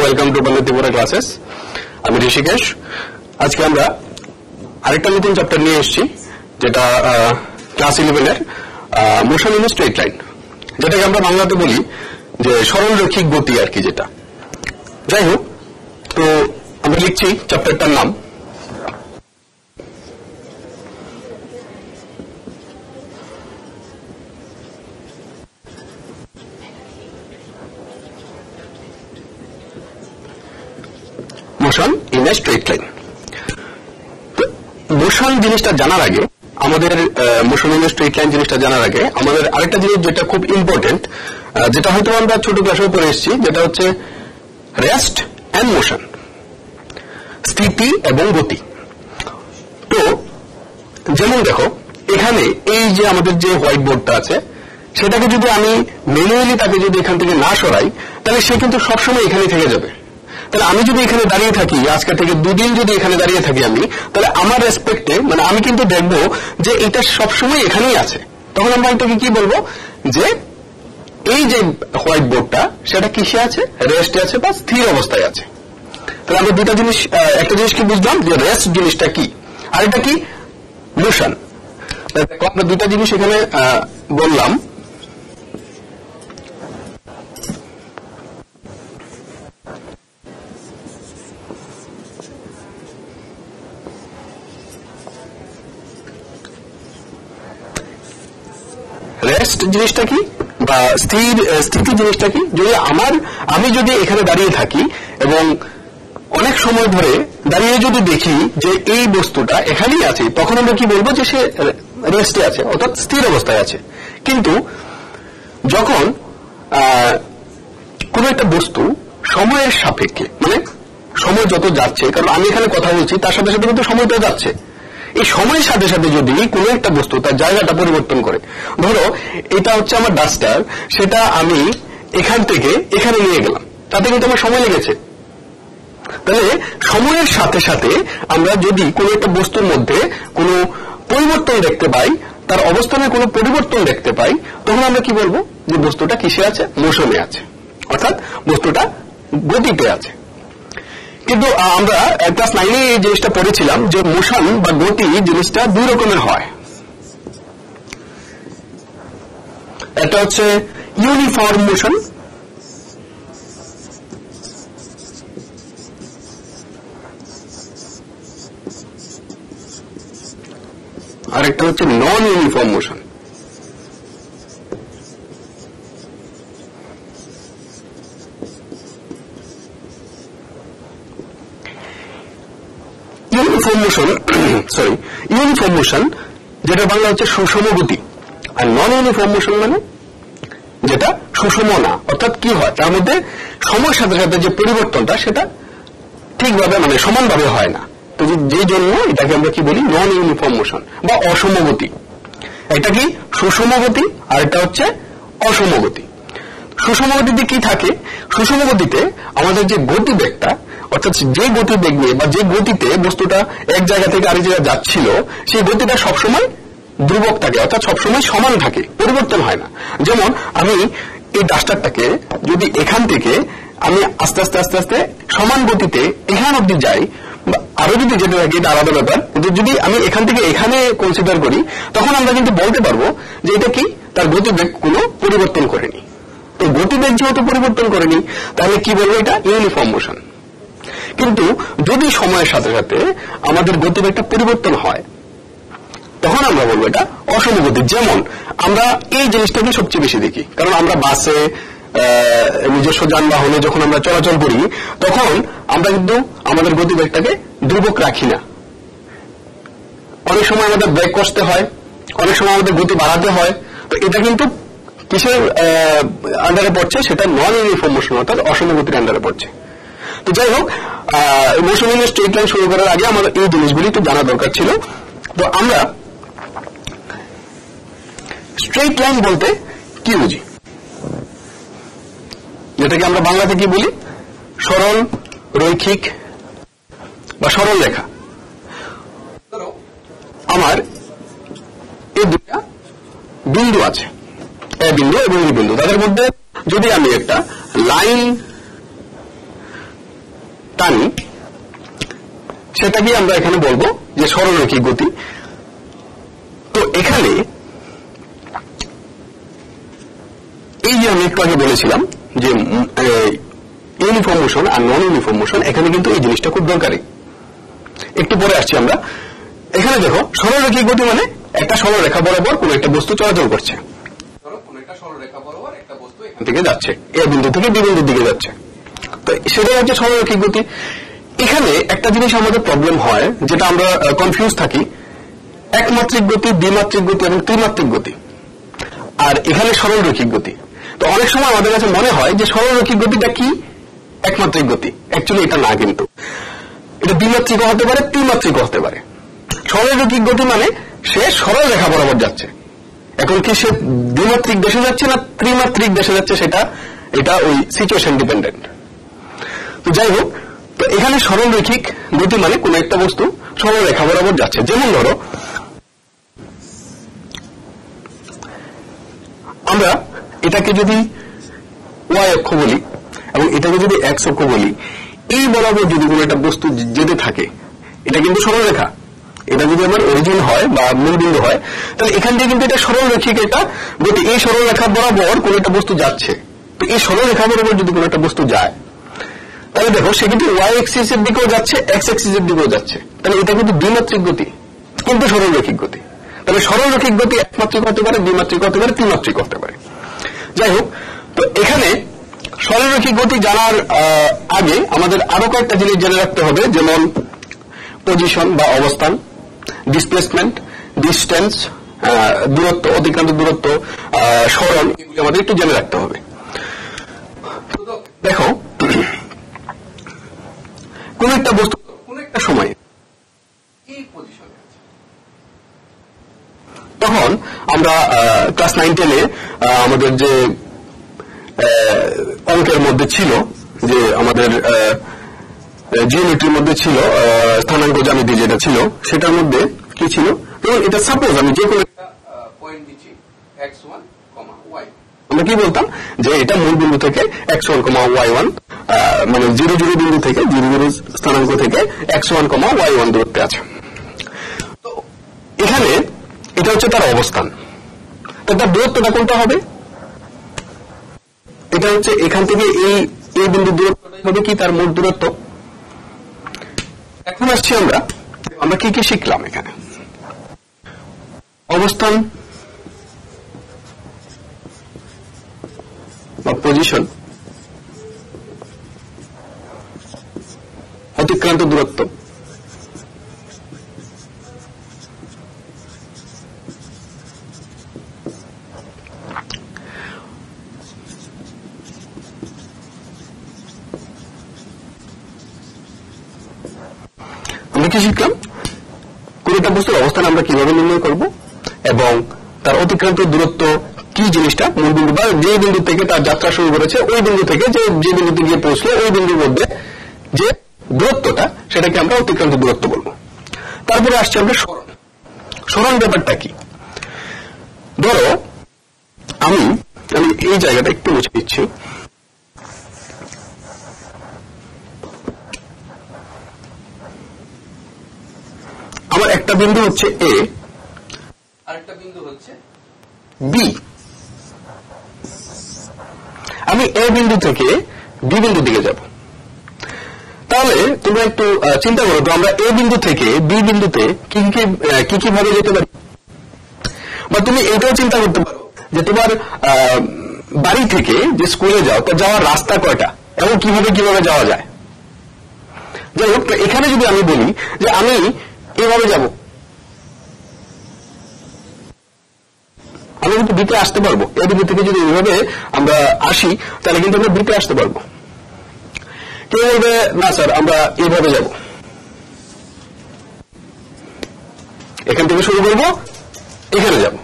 Welcome to Bangla Tripura classes. আমি ঋষিকেশ। আজকে আমরা আরেকটা নতুন চ্যাপ্টার নিয়ে এসেছি, যেটা ক্লাস 11 এর মোশন ইন স্ট্রেট লাইন, যেটাকে আমরা বাংলাতে বলি যে সরল রৈখিক গতি আর কি। যেটা যাই হোক, তো আমরা লিখছি চ্যাপ্টারটার নাম motion in a straight line. Motion জিনিসটা জানার আগে আমাদের motion in a straight line জিনিসটা জানার আগে আমাদের আরেকটা জিনিস যেটা খুব ইম্পর্টেন্ট, যেটা হয়তো আমরা ছোট ক্লাসেও পড়ে এসেছি, যেটা হচ্ছে রেস্ট এন্ড মোশন, স্থিতি এবং গতি। তো যেমন দেখো, এখানে এই যে আমাদের যে হোয়াইট বোর্ডটা আছে, সেটাকে যদি আমি ম্যানুয়ালি তাকে যদি এখান থেকে না সরাই, তাহলে সে কিন্তু সবসময় এখানে থেকে যাবে। তাহলে আমি যদি এখানে দাঁড়িয়ে থাকি, আজকে থেকে 2 দিন যদি এখানে দাঁড়িয়ে থাকি আমি, তাহলে আমার রেসপেক্টে মানে আমি কিন্তু দেখবো যে এটা সবসময় এখানেই আছে। তখন আমরা এটাকে কি বলবো, যে এই যে হোয়াইট বোর্ডটা সেটা কিসে আছে, রেস্টে আছে বা স্থির অবস্থায় আছে। তাহলে আমরা দুটা জিনিস, একটা জিনিস কি বুঝলাম যে রেস্ট জিনিসটা কি, আর এটা কি মোশন। আমরা দুটা জিনিস এখানে বললাম। রেস্ট জিনিসটা কি বা স্থিতি জিনিসটা কি। যদি আমি যদি এখানে দাঁড়িয়ে থাকি এবং অনেক সময় ধরে দাঁড়িয়ে যদি দেখি যে এই বস্তুটা এখানেই আছে, তখন আমরা কি বলবো যে সে রেস্টে আছে, অর্থাৎ স্থির অবস্থায় আছে। কিন্তু যখন কোন একটা বস্তু সময়ের সাপেক্ষে, মানে সময় যত যাচ্ছে, কারণ আমি এখানে কথা বলছি তার সাথে সাথে কিন্তু সময়টা যাচ্ছে, এই সময়ের সাথে সাথে যদি কোন একটা বস্তু তার জায়গাটা পরিবর্তন করে, ধরো এটা হচ্ছে আমার ডাস্টার, সেটা আমি এখান থেকে এখানে নিয়ে গেলাম, তাতে কিন্তু আমার সময় লেগেছে। তাহলে সময়ের সাথে সাথে আমরা যদি কোন একটা বস্তুর মধ্যে কোনো পরিবর্তন দেখতে পাই, তার অবস্থানের কোনো পরিবর্তন দেখতে পাই, তখন আমরা কি বলবো যে বস্তুটা কিসে আছে, মোশনে আছে, অর্থাৎ বস্তুটা গতিতে আছে। কিন্তু আমরা ক্লাস 9 এই জিনিসটা পড়েছিলাম যে মোশন বা গতি জিনিসটা 2 রকমের হয়। একটা হচ্ছে ইউনিফর্ম মোশন, আর একটা হচ্ছে নন ইউনিফর্ম মোশন। ইউনিফর্ম মোশন যেটা বাংলা হচ্ছে সুষম গতি, আর নন ইউনিফর্ম মোশন মানে যেটা সুষম না, অর্থাৎ কি হয় তার মধ্যে সময়ের সাথে সাথে যে পরিবর্তনটা সেটা ঠিকভাবে মানে সমানভাবে হয় না। তো যেই জন্য এটাকে আমরা কি বলি, নন ইউনিফর্ম মোশন বা অসম গতি। এটা কি সুষম গতি, আর এটা হচ্ছে অসম গতি। সুষম গতিতে কি থাকে, সুষম গতিতে আমাদের যে গতিবেগটা, অর্থাৎ যে গতিবেগ নিয়ে বা যে গতিতে বস্তুটা এক জায়গা থেকে আরেক জায়গায় যাচ্ছিল, সেই গতিটা সবসময় ধ্রুবক থাকে, অর্থাৎ সবসময় সমান থাকে, পরিবর্তন হয় না। যেমন আমি এই ডাস্টারটাকে যদি এখান থেকে আমি আস্তে আস্তে আস্তে আস্তে সমান গতিতে এখান অব্দি যাই, আরো যদি যেতে থাকে এটা আলাদা ব্যাপার, কিন্তু যদি আমি এখান থেকে এখানে কনসিডার করি, তখন আমরা কিন্তু বলতে পারবো যে এটা কি তার গতিবেগ কোনো পরিবর্তন করেনি। তো গতিবেগ যেহেতু পরিবর্তন করেনি, তাহলে কি বলবো, এটা ইউনিফর্ম মোশন। কিন্তু যদি সময়ের সাথে সাথে আমাদের গতিবেগটা পরিবর্তন হয়, তখন আমরা বলবো এটা অসম গতি। যেমন আমরা এই জিনিসটাকে সবচেয়ে বেশি দেখি, কারণ আমরা বাসে নিজস্ব যানবাহনে যখন আমরা চলাচল করি, তখন আমরা কিন্তু আমাদের গতিবেগটাকে ধ্রুবক রাখি না। অনেক সময় আমাদের ব্রেক কষতে হয়, অনেক সময় আমাদের গতি বাড়াতে হয়। তো এটা কিন্তু কিসের আন্ডারে পড়ছে, সেটা নন ইউনিফর্ম মোশন, অর্থাৎ অসম গতির আন্ডারে পড়ছে। তো যাই হোক, মোশন ইন স্ট্রেট লাইন শুরু করার আগে আমাদের এই জিনিসগুলি একটু জানা দরকার ছিল। তো আমরা স্ট্রেট লাইন বলতে কি বুঝি, যেটাকে আমরা বাংলাতে কি বলি, সরল রৈখিক বা সরল রেখা। আমার এই দুটা বিন্দু আছে, এ বিন্দু এবং বি বিন্দু, তাদের মধ্যে যদি আমি একটা লাইন টানি সেটাকে আমরা এখানে বলবো যে সরলরৈখিক গতি। তো এখানে এই যে আমি একটু আগে বলেছিলাম যে ইউনিফর্ম মোশন আর নন ইউনিফর্ম মোশন, এখানে কিন্তু এই জিনিসটা খুব দরকারি। একটু পরে আসছি আমরা। এখানে দেখো সরলরৈখিক গতি মানে একটা সরলরেখা বরাবর কোন একটা বস্তু চলাচল করছে, কোন একটা সরলরেখা বরাবর একটা বস্তু এখান থেকে যাচ্ছে, এ বিন্দু থেকে বি বিন্দুর দিকে যাচ্ছে, তো সেটা হচ্ছে সরলরৈখিক গতি। এখানে একটা জিনিস আমাদের প্রবলেম হয়, যেটা আমরা কনফিউজ থাকি, একমাত্রিক গতি, দ্বিমাত্রিক গতি এবং ত্রিমাত্রিক গতি, আর এখানে সরলরৈখিক গতি। তো অনেক সময় আমাদের কাছে মনে হয় যে সরলরৈখিক গতিটা কি একমাত্রিক গতি, অ্যাকচুয়ালি এটা না, কিন্তু এটা দ্বিমাত্রিক হতে পারে, ত্রিমাত্রিক হতে পারে। সরলরৈখিক গতি মানে সে সরল রেখা বরাবর যাচ্ছে। এখন কি সে দ্বিমাত্রিক দেশে যাচ্ছে না ত্রিমাত্রিক দেশে যাচ্ছে, সেটা এটা ওই সিচুয়েশন ডিপেন্ডেন্ট। তো যাই হোক, তো এখানে সরলরৈখিক গতি মানে কোন একটা বস্তু সরল রেখা বরাবর যাচ্ছে। যেমন ধরো আমরা এটাকে যদি ওয়াই অক্ষ বলি এবং এটাকে যদি এক্স অক্ষ বলি, এই বরাবর যদি কোনো একটা বস্তু যেতে থাকে, এটা কিন্তু সরলরেখা। এটা যদি আমার অরিজিন হয় বা মূলবিন্দু হয়, তাহলে এখান থেকে কিন্তু এটা সরলরৈখিক একটা গতি। এই সরলরেখা বরাবর কোনো একটা বস্তু যাচ্ছে, তো এই সরলরেখা বরাবর যদি কোনো একটা বস্তু যায়, তাহলে দেখো সে কিন্তু ওয়াই এক্সিস এর দিকেও যাচ্ছে, এক্স এক্সিস এর দিকেও যাচ্ছে, তাহলে এটা কিন্তু দ্বিমাত্রিক গতি কিন্তু সরলরৈখিক গতি। তাহলে সরলরৈখিক গতি একমাত্রিক হতে পারে, দ্বিমাত্রিক হতে পারে, ত্রিমাত্রিক হতে পারে। যাই হোক, তো এখানে সরলরৈখিক গতি জানার আগে আমাদের আরো কয়েকটা জিনিস জেনে রাখতে হবে, যেমন পজিশন বা অবস্থান, ডিসপ্লেসমেন্ট, ডিস্টেন্স, দূরত্ব, অতিক্রান্ত দূরত্ব, সরণ, এগুলি আমাদের একটু জেনে রাখতে হবে। দেখো কোন একটা বস্তু কোন একটা সময় এই পজিশনে আছে, তখন আমরা ক্লাস 9-10-এ আমাদের যে অঙ্কের মধ্যে ছিল, যে আমাদের জিওমেট্রির মধ্যে ছিল স্থানাঙ্ক জ্যামিতি যেটা ছিল, সেটার মধ্যে কি ছিল, এবং এটা সাপোজ আমি যে কোনো একটা পয়েন্ট দিচ্ছি x1, y, আমরা কি বলতাম যে এটা মূল বিন্দু থেকে x1, y1, মানে 0, 0 বিন্দু থেকে 0, 0 স্থানাঙ্ক থেকে x1, y1 দূরত্বে আছে। তো এখানে এটা হচ্ছে তার অবস্থান, তো তার দূরত্বটা কোনটা হবে? এটা হচ্ছে এখান থেকে এই বিন্দু দূরত্বটাই হবে কি তার মূল দূরত্ব। এখন আসছি আমরা কি কি শিখলাম এখানে। অবস্থান বা পজিশন, অতিক্রান্ত দূরত্ব, আমরা কি শিখলাম? কোন একটা বস্তুর অবস্থান আমরা কিভাবে নির্ণয় করব এবং তার অতিক্রান্ত দূরত্ব কি জিনিসটা, মূল বিন্দু বা যে বিন্দু থেকে তার যাত্রা শুরু করেছে ওই বিন্দু থেকে যে বিন্দুতে গিয়ে পৌঁছলো ওই বিন্দুর মধ্যে যে দূরত্বটা, সেটাকে আমরা অতিক্রান্ত দূরত্ব বলবো। তারপরে আসছে আমরা সরণ। সরণ ব্যাপারটা কি? ধরো আমি এই জায়গাটা একটু মুছে দিচ্ছি। আমার একটা বিন্দু হচ্ছে এ, আরেকটা বিন্দু হচ্ছে বি। আমি এ বিন্দু থেকে বি বিন্দুর দিকে যাব। তাহলে তোমরা একটু চিন্তা করো তো, আমরা এ বিন্দু থেকে বি বিন্দুতে কি কি ভাবে যেতে পারি। বা তুমি এটাও চিন্তা করতে পারো যে তোমার বাড়ি থেকে যে স্কুলে যাও তার যাওয়ার রাস্তা কয়টা এবং কিভাবে যাওয়া যায়। যাই হোক, এখানে যদি আমি বলি যে আমি এভাবে যাব, আমি কিন্তু বিতে আসতে পারবো। এই বিন্দু থেকে যদি এইভাবে আমরা আসি তাহলে কিন্তু আমরা বিতে আসতে পারবো। কেউ বলবে না স্যার আমরা এইভাবে যাব, এখান থেকে শুরু করবো এখানে যাব,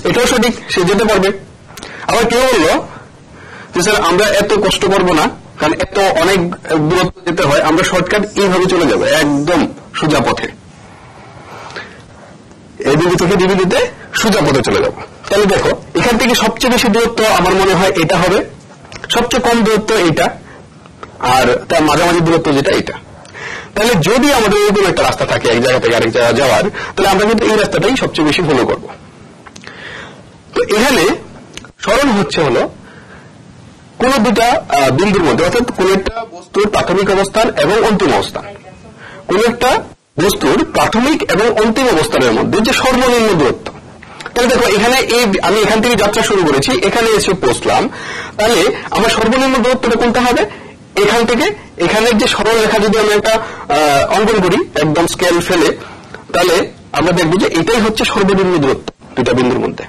এটাও সঠিক, সে যেতে পারবে। আবার কেউ বললো যে স্যার আমরা এত কষ্ট করবো না, কারণ এত অনেক দূরত্ব যেতে হয়, আমরা শর্টকাট এইভাবে চলে যাবো একদম সোজা পথে, এই বিন্দু থেকে বি বিন্দুতে সোজা পথে চলে যাবো। তাহলে দেখো এখান থেকে সবচেয়ে বেশি দূরত্ব আমার মনে হয় এটা হবে, সবচেয়ে কম দূরত্ব এইটা, আর তার মাঝামাঝি দূরত্ব যেটা এটা। তাহলে যদি আমাদের এরকম একটা রাস্তা থাকে এক জায়গা থেকে আরেক জায়গা যাওয়ার, তাহলে আমরা কিন্তু এই রাস্তাটাই সবচেয়ে বেশি ফলো করব। তো এখানে সরণ হলো কোন দুটা বিন্দুর মধ্যে, অর্থাৎ কোন একটা বস্তুর প্রাথমিক অবস্থান এবং অন্তিম অবস্থান, কোন একটা বস্তুর প্রাথমিক এবং অন্তিম অবস্থানের মধ্যে যে সর্বনিম্ন দূরত্ব। তাহলে দেখো এখানে আমি এখান থেকে যাত্রা শুরু করেছি, এখানে এসে পৌঁছলাম, তাহলে আমার সর্বনিম্ন দূরত্বটা কোনটা হবে? এখান থেকে এখানের যে সরল রেখা যদি আমরা একটা অঙ্কন করি একদম স্কেল ফেলে, তাহলে আমরা দেখবো যে এটাই হচ্ছে সর্বনিম্ন দূরত্ব দুটা বিন্দুর মধ্যে।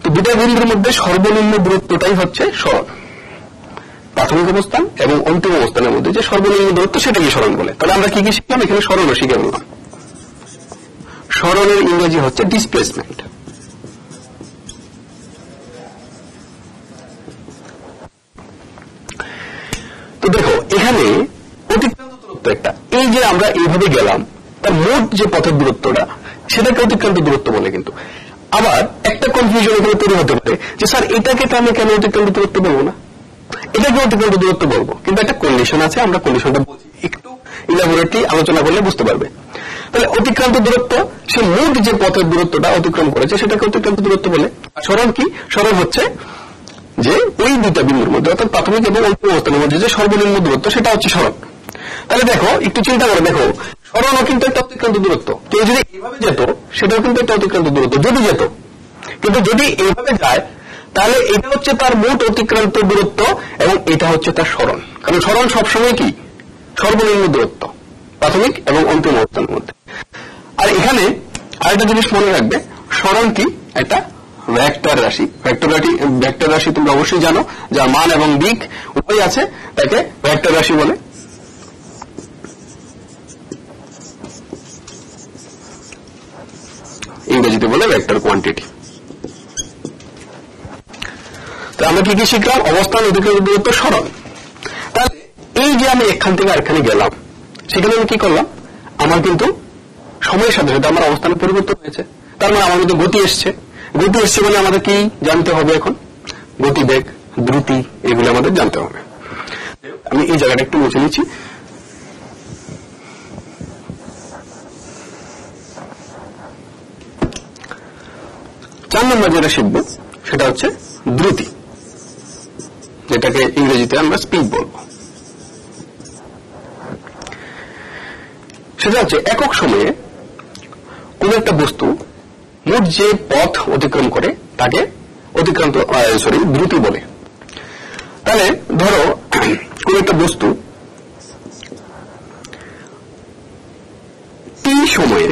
তো দুটা বিন্দুর মধ্যে সর্বনিম্ন দূরত্বটাই হচ্ছে সরণ। প্রাথমিক অবস্থান এবং অন্তিম অবস্থানের মধ্যে যে সর্বনিম্ন দূরত্ব সেটাকে সরণ বলে। তাহলে আমরা কি কি শিখলাম? এখানে সরণও শিখে বললাম। সরণের ইংরেজি হচ্ছে ডিসপ্লেসমেন্ট। তো দেখো এখানে অতিক্রান্ত দূরত্ব একটা, এই যে আমরা এইভাবে গেলাম তার মোট যে পথের দূরত্বটা সেটাকে অতিক্রান্ত দূরত্ব বলে। কিন্তু আবার একটা কনফিউশন এখানে তৈরি হতে পারে যে স্যার এটাকে তো আমি কেন অতিক্রান্ত দূরত্ব বলবো না, এটাকে অতিক্রান্ত দূরত্ব বলবো, কিন্তু একটা কন্ডিশন আছে, আমরা কন্ডিশনটা বলছি, একটু ইলাবোরেটলি আলোচনা করলে বুঝতে পারবে। তাহলে অতিক্রান্ত দূরত্ব সে মোট যে পথের দূরত্বটা অতিক্রম করেছে সেটাকে অতিক্রান্ত দূরত্ব বলে। সরণ কি? সরণ হচ্ছে যে ওই দুইটা বিন্দুর মধ্যে অর্থাৎ প্রাথমিক এবং অন্তিম অবস্থানের মধ্যে যে সর্বনিম্ন দূরত্ব সেটা হচ্ছে সরণ। তাহলে দেখো একটু চিন্তা করে দেখো, সরণও কিন্তু একটা অতিক্রান্ত দূরত্ব। কেউ যদি এইভাবে যেত সেটাও কিন্তু একটা অতিক্রান্ত দূরত্ব যদি যেত, কিন্তু যদি এইভাবে যায় তাহলে এটা হচ্ছে তার মোট অতিক্রান্ত দূরত্ব এবং এটা হচ্ছে তার সরণ। কারণ সরণ সবসময় কি? সর্বনিম্ন দূরত্ব প্রাথমিক এবং অন্তিম অবস্থানের মধ্যে। আর এখানে আরেকটা জিনিস মনে রাখবে, সরণ কি? একটা ভেক্টর রাশি। ভেক্টর রাশি তোমরা অবশ্যই জানো, যার মান এবং দিক উভয় আছে, তাকে ভেক্টর রাশি বলে। ইংরেজিতে বলে ভেক্টর কোয়ান্টিটি। তো আমরা কি কি শিখলাম? অবস্থান, অতিক্রান্ত দূরত্ব, সরণ। তাহলে এই যে আমি এখান থেকে আরেকখানে গেলাম, সেখানে আমি কি করলাম? আমার কিন্তু সময়ের সাথে সাথে আমার অবস্থানের পরিবর্তন হয়েছে, তার মানে আমার মধ্যে গতি এসছে। গতি এসছে বলে আমাদের কি জানতে হবে? এখন গতিবেগ, দ্রুতি, এগুলো আমাদের জানতে হবে। আমি এই জায়গাটা একটু মুছে নিচ্ছি। চার নম্বর যেটা শিখবো সেটা হচ্ছে দ্রুতি, যেটাকে ইংরেজিতে আমরা স্পিড বলবো। সেটা হচ্ছে একক সময়ে কোন একটা বস্তু মোট যে পথ অতিক্রম করে তাকে দ্রুতি বলে। তাহলে ধরো কোন একটা বস্তু টি সময়ে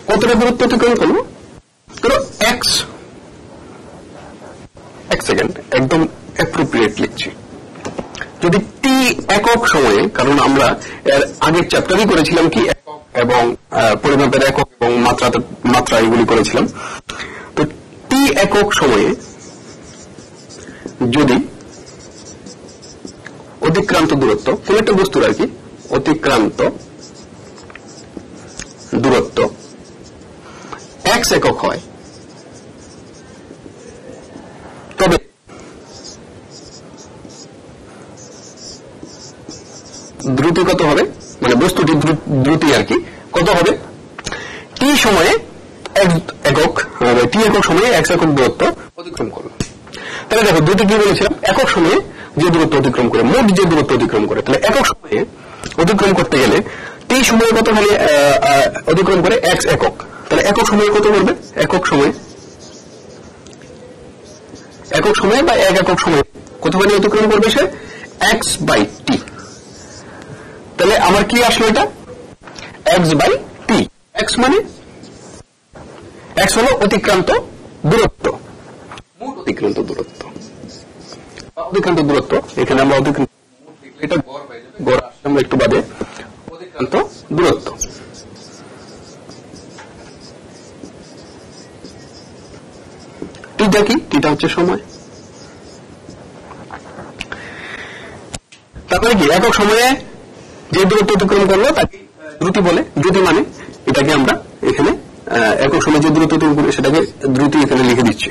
কতটা দূরত্ব অতিক্রম করলো? ধরো এক সেকেন্ড, একদম অ্যাপ্রোপ্রিয়েট লিখছি। যদি টি একক সময়ে, কারণ আমরা এর আগের চ্যাপ্টারই করেছিলাম কি একক এবং পরিমাপের একক এবং মাত্রা এগুলি করেছিলাম। তো টি একক সময়ে যদি অতিক্রান্ত দূরত্ব কোন একটা বস্তুর আর কি অতিক্রান্ত দূরত্ব x একক হয়, তবে দ্রুতি কত হবে? মানে বস্তুটি দ্রুতি আর কি কত হবে? টি সময়ে টি একক সময়ে x একক দূরত্ব অতিক্রম করলো। তাহলে দেখো দ্রুতি কি বলেছিলাম? একক সময়ে যে দূরত্ব অতিক্রম করে, মোট যে দূরত্ব অতিক্রম করে। তাহলে একক সময়ে অতিক্রম করতে গেলে টি সময়ে কতখানি অতিক্রম করে? x একক। তাহলে একক সময়ে কত করবে? একক সময়ে বা এক একক সময়ে কতখানি অতিক্রম করবে সে? x/t। তাহলে আমার কি আসলো? এটা x/t। x মানে x হলো অতিক্রান্ত দূরত্ব, মোট অতিক্রান্ত দূরত্ব। এখানে আমরা অতিক্রান্ত এটা গড় আসলে আমরা একটু বাদে অতিক্রান্ত দূরত্ব। টিটা কি? টিটা হচ্ছে সময়। তারপরে কি একক সময়ে যে দূরত্ব অতিক্রম করলো তাকে দ্রুতি বলে। দ্রুতি মানে এটাকে আমরা এখানে একক সময়ে যে দূরত্ব অতিক্রম করি সেটাকে দ্রুতি এখানে লিখে দিচ্ছি।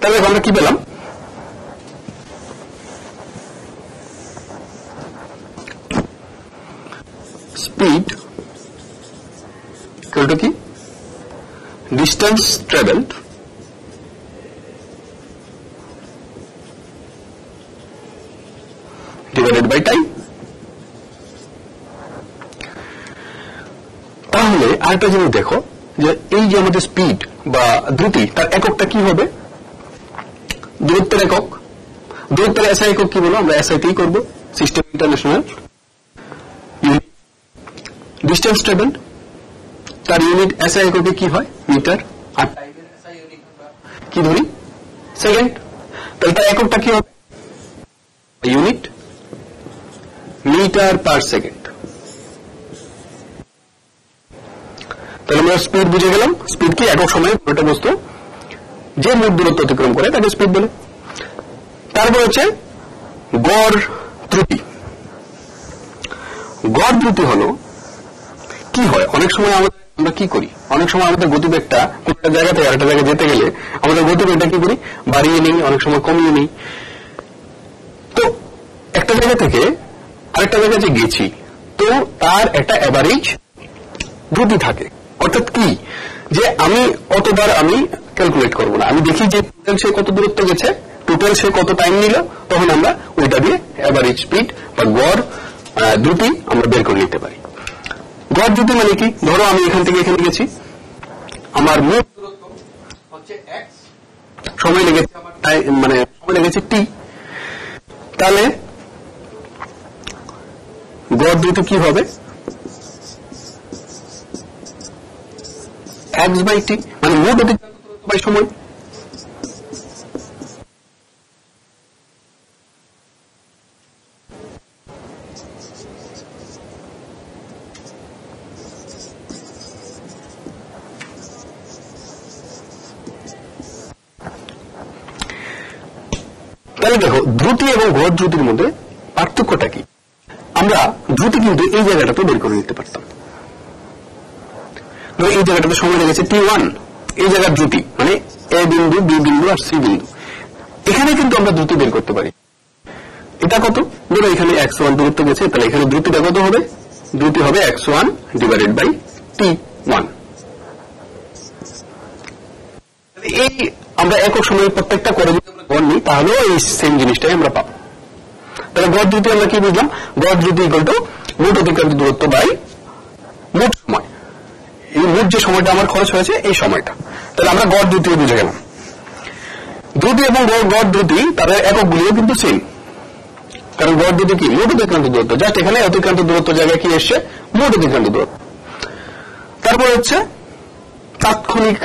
তাহলে আমরা কি পেলাম, স্পিড ইকুয়াল টু কি distance travelled divided by time. তাহলে আরেকটা জিনিস দেখো যে এই যে আমাদের স্পিড বা দ্রুতি তার এককটা কি হবে, দূরত্বের একক। দূরত্বের এসআই একক কি বলো, আমরা এসআইতেই করবো, সিস্টেম ইন্টারন্যাশনাল। ডিস্টেন্স ট্রাভেলড তার ইউনিট এসআই এককে কি হয়, মিটার। আর টাইমের এসআই ইউনিট কি ধরি, সেকেন্ড। তাহলে তার এককটা কি হবে, ইউনিট মিটার পার সেকেন্ড। তাহলে আমরা স্পিড বুঝে গেলাম, স্পিড কি একক সময়ে একটা বস্তু যে মোট দূরত্ব অতিক্রম করে তাকে স্পিড বলে। তারপর হচ্ছে গড় দ্রুতি। গড় দ্রুতি হলো কি হয়, অনেক সময় আমরা কি করি, অনেক সময় আমাদের গতিবেগটা কোন একটা জায়গা থেকে আরেকটা জায়গায় যেতে গেলে আমাদের গতিবেগটা কি করি, বাড়িয়ে নিই, অনেক সময় কমিয়ে নিই। তো একটা জায়গা থেকে আরেকটা জায়গায় যে গেছি, তো তার একটা অ্যাভারেজ দ্রুতি থাকে। অর্থাৎ কি, যে আমি অতবার আমি ক্যালকুলেট করবো না, আমি দেখি যে টোটাল সে কত দূরত্ব গেছে, টোটাল সে কত টাইম নিল, তখন আমরা ওইটা দিয়ে অ্যাভারেজ স্পিড বা গড় দ্রুতি আমরা বের করে নিতে পারি। গড় দ্রুতি মানে কি, ধরো আমি এখান থেকে এখানে গেছি, আমার মোট দূরত্ব হচ্ছে x, সময় লেগেছে আমার মানে সময় লেগেছে t, তাহলে গড় দ্রুতি কি হবে, x বাই t, মানে মোট অতিক্রান্ত দূরত্ব বাই সময়। তাহলে দেখো দ্রুতি এবং গড় দ্রুতির মধ্যে পার্থক্যটা কি, আমরা দ্রুতি কিন্তু এই জায়গাটাতে বের করে নিতে পারতাম। এই জায়গাটাতে সময় লেগেছে t1, এই জায়গার দ্রুতি মানে এ বিন্দু, বি বিন্দু আর সি বিন্দু, এখানে কিন্তু আমরা দ্রুতি বের করতে পারি। এটা কত, ধরো এখানে x1 দূরত্ব গেছে, তাহলে এখানে দ্রুতিটা কত হবে, দ্রুতি হবে x1 ডিভাইডেড বাই t1। এই আমরা একক সময়ের প্রত্যেকটা করে যদি আমরা গড় নিই, তাহলে এই সেম জিনিসটাই আমরা পাবো। তাহলে গড় দ্রুতি আমরা কি বুঝলাম, গড় দ্রুতি ইকুয়াল টু মোট অতিক্রান্ত দূরত্ব বাই মোট সময়। এই মোট যে সময়টা আমার খরচ হয়েছে এই সময়টা, তাহলে আমরা গড় দ্রুতি বুঝে গেলাম। দ্রুতি এবং গড় দ্রুতি তাদের এককগুলিও কিন্তু সেম, কারণ গড় দ্রুতি কি মোট অতিক্রান্ত দূরত্ব, জাস্ট এখানে অতিক্রান্ত দূরত্ব জায়গায় কি এসছে, মোট অতিক্রান্ত দূরত্ব। তারপর হচ্ছে তাৎক্ষণিক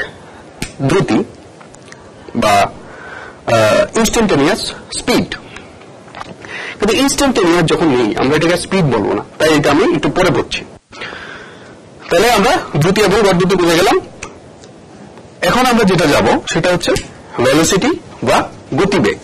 দ্রুতি বা ইনস্ট্যান্টেনিয়াস স্পিড। কিন্তু ইনস্ট্যান্টেনিয়াস যখন নেই, আমরা এটাকে স্পিড বলবো না, তাই এটা আমি একটু পরে বলছি। তাহলে আমরা দ্রুতি এবং গড় দ্রুতি বুঝে গেলাম। এখন আমরা যেটা যাব সেটা হচ্ছে ভেলোসিটি বা গতিবেগ।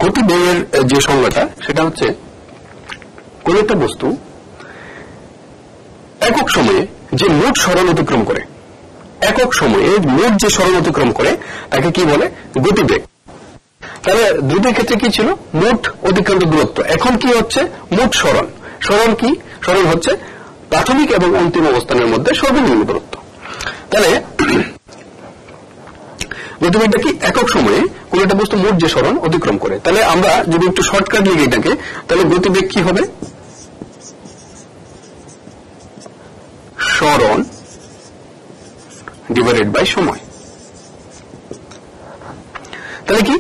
গতিবেগের যে সংজ্ঞাটা সেটা হচ্ছে কোন একটা বস্তু একক সময়ে যে মোট সরণ অতিক্রম করে, একক সময়ে মোট যে সরণ অতিক্রম করে তাকে কি বলে, গতিবেগ। তাহলে দ্রুতির ক্ষেত্রে কি ছিল, মোট অতিক্রান্ত দূরত্ব, এখন কি হচ্ছে মোট সরণ। সরণ কি, সরণ হচ্ছে প্রাথমিক এবং অন্তিম অবস্থানের মধ্যে সর্বনিম্ন দূরত্ব। তাহলে গতিবেগটা কি, একক সময়ে কোন একটা বস্তু মোট যে সরণ অতিক্রম করে। তাহলে আমরা যদি একটু শর্টকাট লিখি এটাকে, তাহলে গতিবেগ কি হবে, সরণ ডিভাইডেড বাই সময়। তাহলে কি,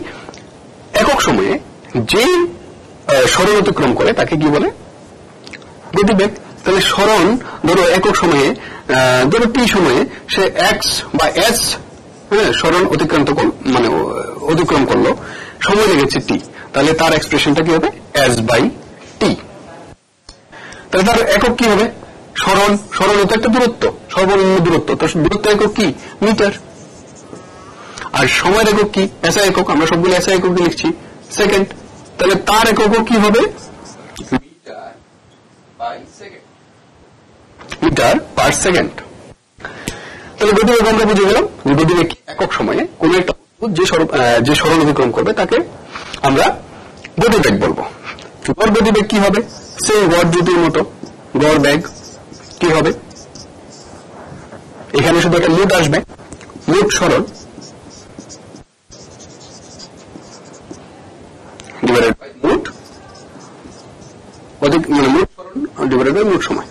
একক সময়ে যে সরণ অতিক্রম করে তাকে কি বলে, গতিবেগ। তাহলে সরণ ধরো একক সময়ে, ধরো টি সময়ে সে এক্স বা এস সরণ মানে অতিক্রম করলো, সময় লেগেছে টি, তাহলে তার এক্সপ্রেশনটা কি হবে, এস বাই টি। তাহলে তার একক কি হবে, সরণ। সরণ হতে একটা দূরত্ব, সর্বনিম্ন দূরত্ব, তো দূরত্ব একক কি, মিটার। আর সময়ের একক কি? এসআই একক, আমরা সবগুলো এসআই একক দিয়ে লিখছি, সেকেন্ড। তাহলে তার একক কি হবে? Metre per second. তাহলে গতিবেগ আমরা বুঝে গেলাম যে গতিবেগ একক সময়ে কোন একটা যে সরণ অতিক্রম করবে তাকে আমরা গতিবেগ বলবো। গড় গতিবেগ কি হবে? সেই গড় দ্রুতির মতো গড় বেগ কি হবে? এখানে শুধু একটা মোট আসবে, মোট সরণ ডিভাইডেড বাই মোট মোট সরণ ডিভাইডেড বাই মোট সময়।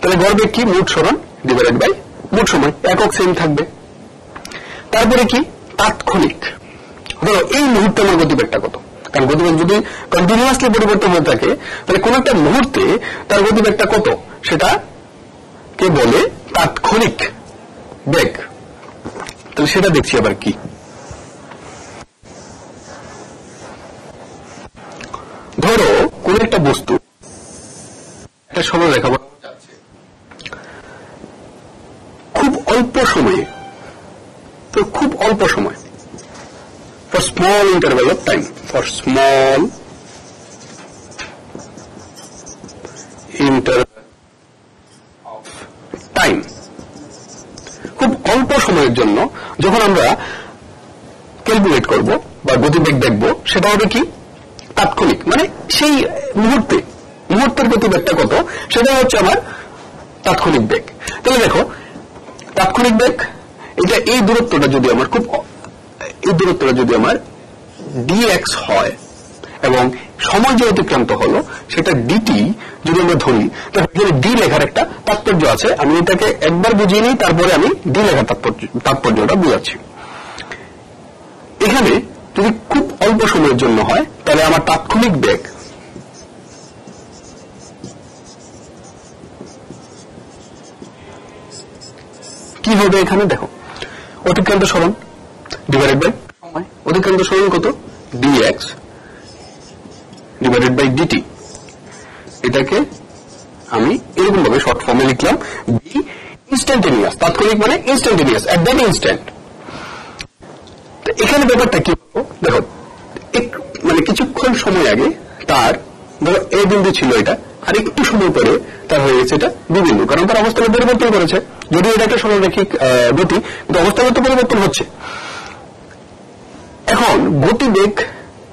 তাহলে গড় বেগ কি? মোট সরণ ডিভাইডেড বাই মোট সময়, একক সেম থাকবে। তারপরে কি? তাৎক্ষণিক। ধরো এই মুহূর্তে আমার গতিবেগটা কত? কারণ গতিবেগ যদি কন্টিনিউয়াসলি পরিবর্তন হয়ে থাকে তাহলে কোন একটা মুহূর্তে তার গতিবেগটা কত সেটা কে বলে তাৎক্ষণিক বেগ। তাহলে সেটা দেখছি আবার কি। ধরো কোন একটা বস্তু একটা সরলরেখা খুব অল্প সময়ে, তো খুব অল্প সময়, for small interval of time, for small interval of time, খুব অল্প সময়ের জন্য যখন আমরা ক্যালকুলেট করব বা গতিবেগ দেখব সেটা হবে কি? তাৎক্ষণিক। মানে সেই মুহূর্তের গতিবেগটা কত সেটা হচ্ছে আমার তাৎক্ষণিক বেগ। তাহলে দেখো তাৎক্ষণিক বেগ এটা এই দূরত্বটা যদি আমার dx হয় এবং সময় যে অতিক্রান্ত হলো সেটা dt যদি আমরা ধরি, তাহলে d লেখার একটা তাৎপর্য আছে। আমি এটাকে একবার বুঝিয়ে নিই, তারপরে আমি d লেখার তাৎপর্যটা বুঝাচ্ছি। এখানে যদি খুব অল্প সময়ের জন্য হয় তাহলে আমার তাৎক্ষণিক বেগ কি হবে? এখানে দেখো অতিক্রান্ত সরণ ডিভাইডেড বাই সময়। অতিক্রান্ত সরণ কত? dx divided by dt। এটাকে আমি এরকম ভাবে শর্ট ফর্মে লিখলাম বি ইনস্ট্যান্টেনিয়াস। তাৎক্ষণিক মানে ইনস্ট্যান্টেনিয়াস, এট দ্যাট ইনস্ট্যান্ট। এখানে ব্যাপারটা কি? দেখো মানে কিছুক্ষণ সময় আগে তার ধরো এ বিন্দু ছিল, এটা আর একটু সময় পরে তার হয়ে গেছে এটা বি বিন্দু, কারণ তার অবস্থানে পরিবর্তন করেছে। যদিও এটা একটা সরলরেখিক গতি, কিন্তু অবস্থানে তো পরিবর্তন হচ্ছে। এখন গতিবেগ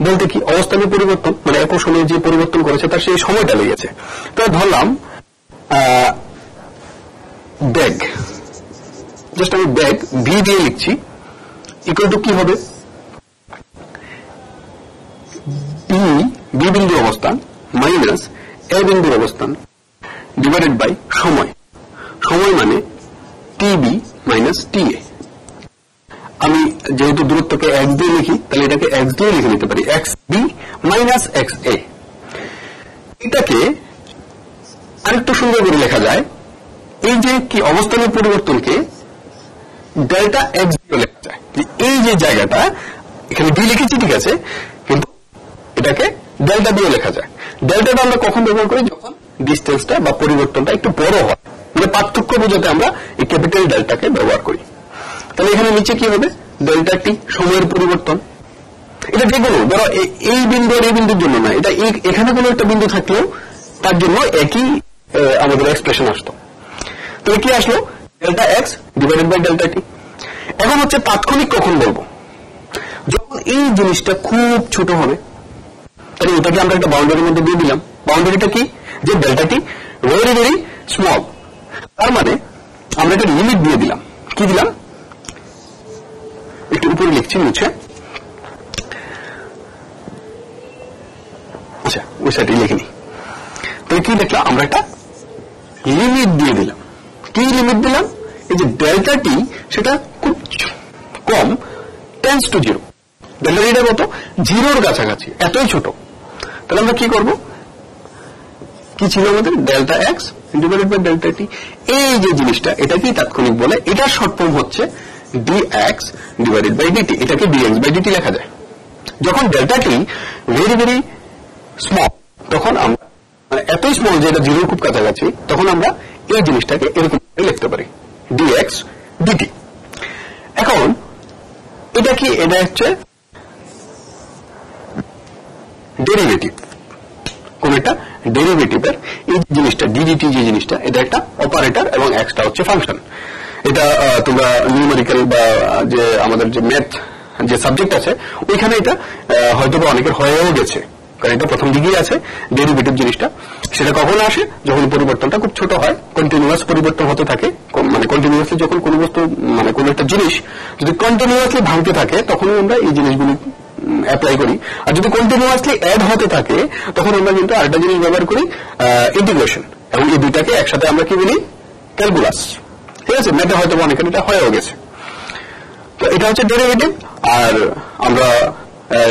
বলতে কি? অবস্থানের পরিবর্তন, মানে একক সময়ে যে পরিবর্তন করেছে তার সেই সময়টা লেগেছে। তো ধরলাম বেগ, জাস্ট আমি বেগ ভি দিয়ে লিখছি, ইকুয়াল টু কি হবে? বি বিন্দুর অবস্থান মাইনাস এ বিন্দুর অবস্থান ডিভাইডেড বাই সময়। সময় মানে টিবি মাইনাস টিএ। আমি যেহেতু দূরত্বকে x দিয়ে লিখি তাহলে এটাকে x দিয়ে লিখে নিতে পারি, এক্স বি মাইনাস এক্স এ। এটাকে আরেকটু সুন্দর করে লেখা যায়, এই যে কি অবস্থানের পরিবর্তনকে ডেল্টা এক্স দিয়ে লেখা যায়। এই যে জায়গাটা এখানে ডি লিখেছি ঠিক আছে, কিন্তু এটাকে ডেল্টা দিয়ে লেখা যায়। ডেল্টাটা আমরা কখন ব্যবহার করি? যখন ডিস্টেন্সটা বা পরিবর্তনটা একটু বড় হয়, মানে পার্থক্য বোঝাতে আমরা এই ক্যাপিটাল ডেল্টাকে ব্যবহার করি। তাহলে এখানে নিচে কি হবে? ডেল্টা টি সময়ের পরিবর্তন। এটা যে কোনো ধরো এই বিন্দু আর এই বিন্দুর জন্য না, এটা এখানে কোনো একটা বিন্দু থাকলেও তার জন্য একই আমাদের এক্সপ্রেশন আসতো। তাহলে কি আসলো? Delta x divided by delta t. এখন হচ্ছে তাৎক্ষণিক কখন বলবো? যখন এই জিনিসটা খুব ছোট হবে। তাহলে এটাকে আমরা একটা বাউন্ডারির মধ্যে দিয়ে দিলাম। বাউন্ডারিটা কি? যে delta t very very small. তার মানে আমরা একটা লিমিট দিয়ে দিলাম। কি দিলাম? একটু উপরে লিখছি মুছে, আচ্ছা ওই সাইডে লিখিনি। তাহলে কি দেখলাম? আমরা একটা লিমিট দিয়ে দিলাম। কি লিমিট দিলাম? এই যে ডেল্টা টি সেটা খুব কম, টেন্স টু জিরো। ডেল্টা টিটা কত? জিরোর কাছাকাছি, এতই ছোট। তাহলে আমরা কি করব? কি ছিল আমাদের? Delta x divided by delta t. এই যে জিনিসটা এটাকেই তাৎক্ষণিক বলে। এটার শর্ট ফর্ম হচ্ছে dx ডিভাইডেড বাই dt। এটাকে dx বাই dt লেখা যায়। যখন delta t very very small, তখন আমরা মানে এতই স্মল যে এটা জিরোর খুব কাছাকাছি, তখন আমরা এই জিনিসটাকে এরকম লিখতে পারি dx ডিটি। এখন এটা কি, এটা হচ্ছে ডেরিভেটিভ, কোন একটা ডেরিভেটিভের এই জিনিসটা ডিডিটি যে জিনিসটা, এটা একটা অপারেটর এবং এক্সটা হচ্ছে ফাংশন। এটা তোমরা নিউমেরিক্যাল বা যে আমাদের যে ম্যাথ যে সাবজেক্ট আছে ওইখানে এটা হয়তো বা অনেকের হয়েও গেছে, কারণ এটা প্রথম দিকেই আছে ডেরিভেটিভ জিনিসটা। সেটা কখন আসে, যখন পরিবর্তনটা খুব ছোট হয়, কন্টিনিউয়াস পরিবর্তন হতে থাকে, মানে কন্টিনিউয়াসলি যখন কোন বস্তু মানে কোন একটা জিনিস যদি কন্টিনিউয়াসলি ভাঙতে থাকে তখনই আমরা এই জিনিসগুলি অ্যাপ্লাই করি। আর যদি কন্টিনিউয়াসলি অ্যাড হতে থাকে তখন আমরা কিন্তু আরেকটা জিনিস ব্যবহার করি, ইন্টিগ্রেশন, এবং এই দুইটাকে একসাথে আমরা কি বলি, ক্যালকুলাস। ঠিক আছে, ম্যাথে হয়তো অনেকের এটা হয়েও গেছে। তো এটা হচ্ছে ডেরিভেটিভ। আর আমরা